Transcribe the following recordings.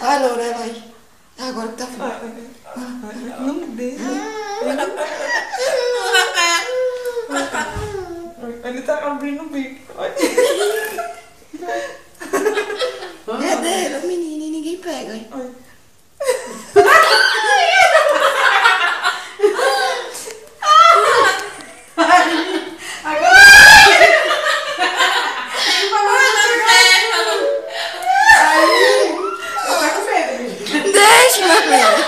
Vai, Lorela, aí. Agora que tá frio. Não deixa. Ele tá abrindo o bico. É dele, o menino, e ninguém pega. Hein? Deixa, meu filho.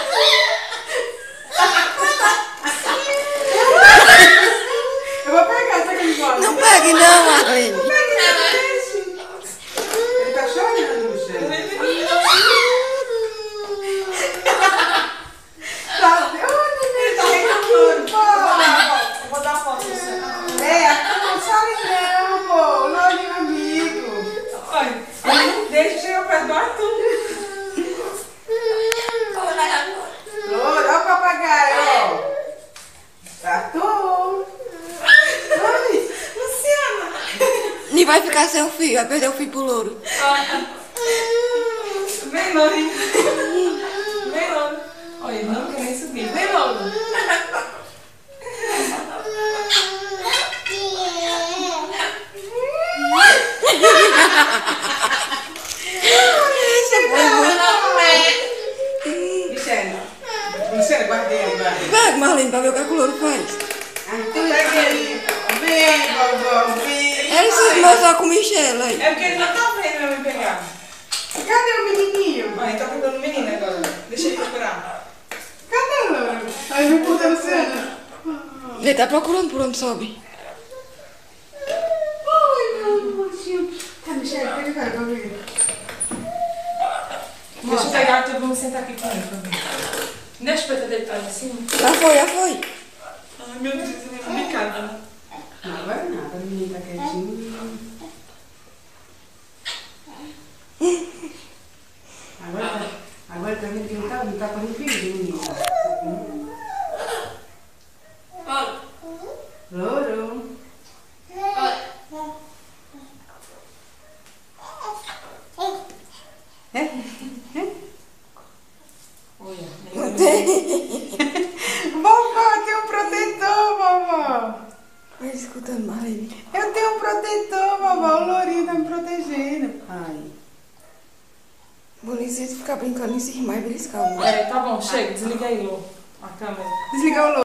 Eu vou pegar, sabe que ele gosta? Não pegue não, Arlene. Ele tá chorando, Michelle. Tá, ele tá reclamando. Eu vou dar uma foto pra você. Não sai não, pô. O Lourinho amigo. Olha, ele não deixa chegar perto do Arthur. Louro, olha o papagaio, ó. Arthur. Ai, Luciana. Nem vai ficar sem o filho, vai perder o filho pro louro. Vem, Lourinho. Vem, Louro. Olha, ele não quer nem subir. Vem, Louro. Michelle, guardei agora. Pega, Marlene, pra ver o que o louro faz. Pega ele. Vem, vovó, vem. Ele se esmozou com o Michelle aí. É porque ele não tá vendo minha mãe pegar. Cadê o menininho? Ah, ele tá procurando o menino agora. Deixa ele procurar. Cadê o Louro? Aí vem por Luciana. Ele tá procurando por onde sobe. Ai, meu amorzinho. Tá, Michelle, pega ele, vai, vamos ver. Deixa eu pegar tudo, vamos sentar aqui com ele pra ver. Deixa o peito dele pra lá em cima. Já foi, já foi. Ai, meu Deus, ele é complicado. Não, agora nada, o menino tá quietinho. Agora tá vendo que não tá correndo perigo, menino. Louro. Não tem. Vovó, eu tenho um protetor, vovó. Vai escutando, Marlene. Eu tenho um protetor, vovó. O Lourinho tá me protegendo. Ai. Bonitinho ficar brincando em cima e beliscar o É, tá bom, chega. Desliga aí, Lô. A câmera. Desliga o Louro.